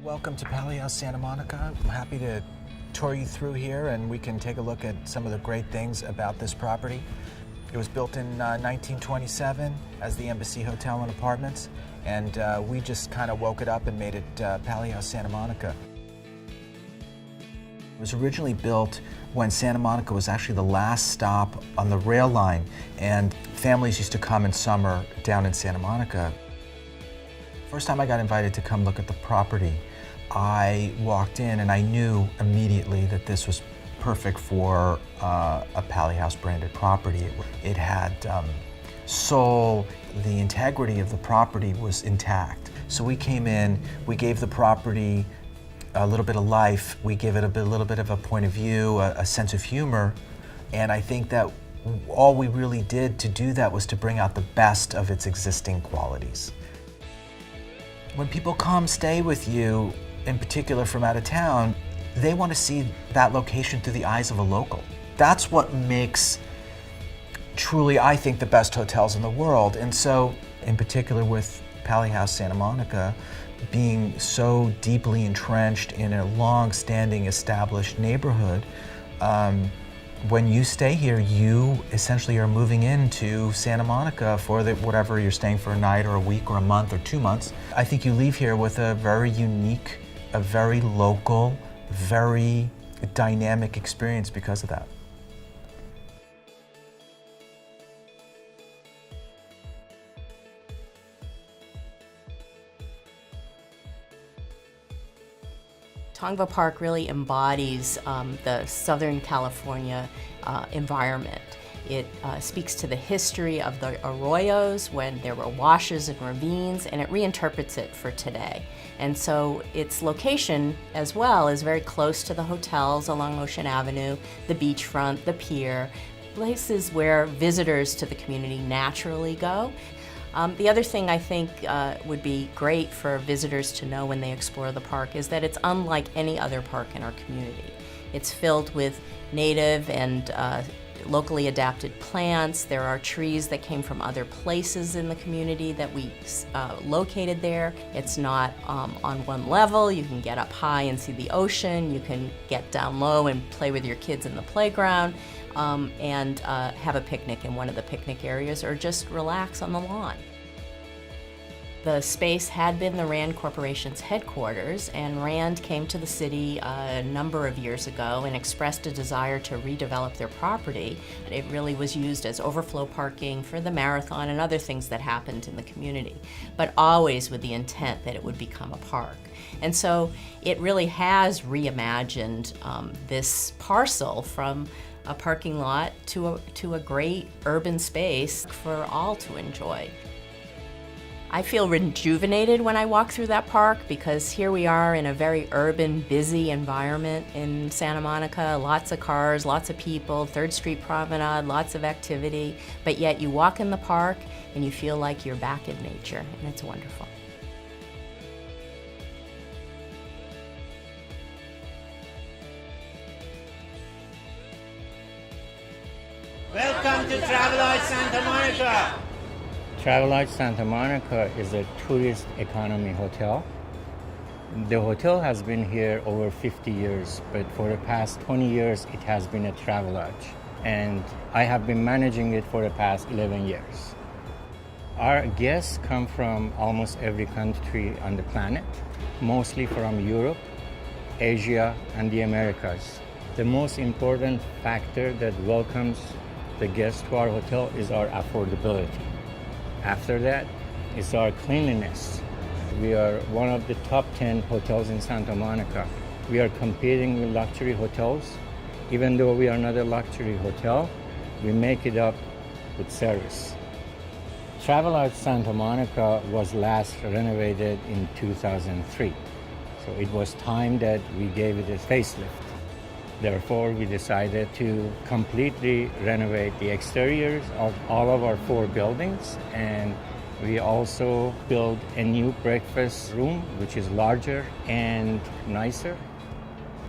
Welcome to Palace Santa Monica. I'm happy to tour you through here and we can take a look at some of the great things about this property. It was built in 1927 as the Embassy Hotel and Apartments, and we just kind of woke it up and made it Palace Santa Monica. It was originally built when Santa Monica was actually the last stop on the rail line, and families used to come in summer down in Santa Monica. First time I got invited to come look at the property, I walked in and I knew immediately that this was perfect for a Pally House branded property. It had soul, the integrity of the property was intact. So we came in, we gave the property a little bit of life, we gave it a little bit of a point of view, a sense of humor, and I think that all we really did to do that was to bring out the best of its existing qualities. When people come stay with you, in particular from out of town, they want to see that location through the eyes of a local. That's what makes truly, I think, the best hotels in the world. And so, in particular with Pally House Santa Monica, being so deeply entrenched in a long-standing established neighborhood, when you stay here, you essentially are moving into Santa Monica for whatever you're staying for a night or a week or a month or 2 months. I think you leave here with a very unique, a very local, very dynamic experience because of that. Tongva Park really embodies the Southern California environment. It speaks to the history of the arroyos when there were washes and ravines, and it reinterprets it for today. And so its location as well is very close to the hotels along Ocean Avenue, the beachfront, the pier, places where visitors to the community naturally go. The other thing I think would be great for visitors to know when they explore the park is that it's unlike any other park in our community. It's filled with native and locally adapted plants. There are trees that came from other places in the community that we located there. It's not on one level. You can get up high and see the ocean. You can get down low and play with your kids in the playground. And have a picnic in one of the picnic areas or just relax on the lawn. The space had been the Rand Corporation's headquarters, and Rand came to the city a number of years ago and expressed a desire to redevelop their property. It really was used as overflow parking for the marathon and other things that happened in the community, but always with the intent that it would become a park. And so it really has reimagined this parcel from a parking lot to a great urban space for all to enjoy. I feel rejuvenated when I walk through that park because here we are in a very urban, busy environment in Santa Monica, lots of cars, lots of people, 3rd Street Promenade, lots of activity, but yet you walk in the park and you feel like you're back in nature, and it's wonderful. Welcome to Snapshots Santa Monica. Snapshots Santa Monica is a tourist economy hotel. The hotel has been here over 50 years, but for the past 20 years it has been a travel lodge. And I have been managing it for the past 11 years. Our guests come from almost every country on the planet, mostly from Europe, Asia, and the Americas. The most important factor that welcomes the guests to our hotel is our affordability. After that, it's our cleanliness. We are one of the top 10 hotels in Santa Monica. We are competing with luxury hotels. Even though we are not a luxury hotel, we make it up with service. Travelodge Santa Monica was last renovated in 2003. So it was time that we gave it a facelift. Therefore, we decided to completely renovate the exteriors of all of our 4 buildings, and we also built a new breakfast room, which is larger and nicer.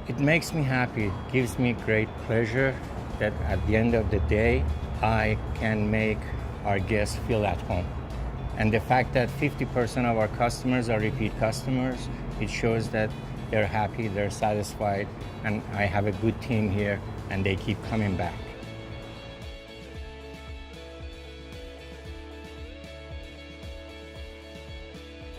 It makes me happy, it gives me great pleasure that at the end of the day, I can make our guests feel at home. And the fact that 50% of our customers are repeat customers It shows that they're happy, they're satisfied, and I have a good team here, and they keep coming back.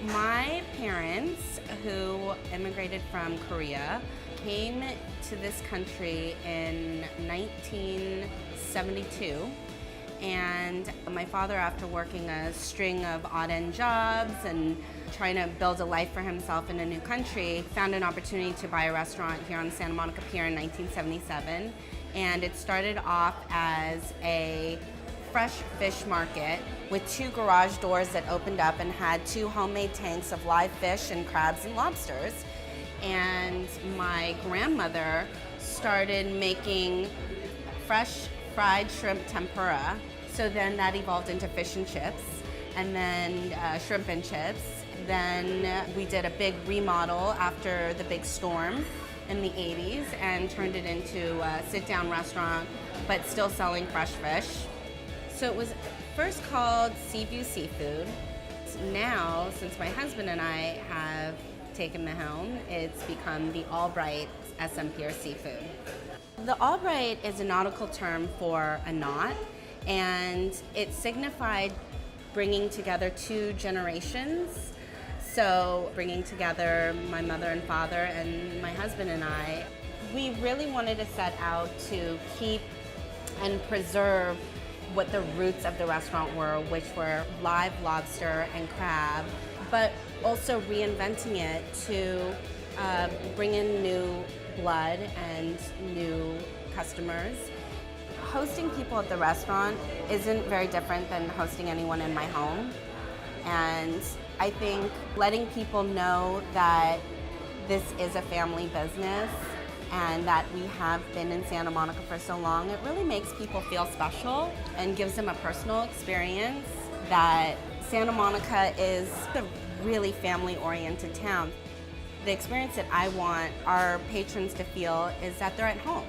My parents, who immigrated from Korea, came to this country in 1972. And my father, after working a string of odd-end jobs and trying to build a life for himself in a new country, found an opportunity to buy a restaurant here on Santa Monica Pier in 1977. And it started off as a fresh fish market with 2 garage doors that opened up and had 2 homemade tanks of live fish and crabs and lobsters. And my grandmother started making fresh fried shrimp tempura. So then that evolved into fish and chips, and then shrimp and chips. Then we did a big remodel after the big storm in the 80s and turned it into a sit-down restaurant, but still selling fresh fish. So it was first called Seaview Seafood. Now, since my husband and I have taken the helm, it's become the Albright SM Pier Seafood. The Albright is a nautical term for a knot, and it signified bringing together 2 generations. So bringing together my mother and father and my husband and I. We really wanted to set out to keep and preserve what the roots of the restaurant were, which were live lobster and crab, but also reinventing it to bring in new blood and new customers. Hosting people at the restaurant isn't very different than hosting anyone in my home. And I think letting people know that this is a family business and that we have been in Santa Monica for so long, it really makes people feel special and gives them a personal experience that Santa Monica is a really family-oriented town. The experience that I want our patrons to feel is that they're at home.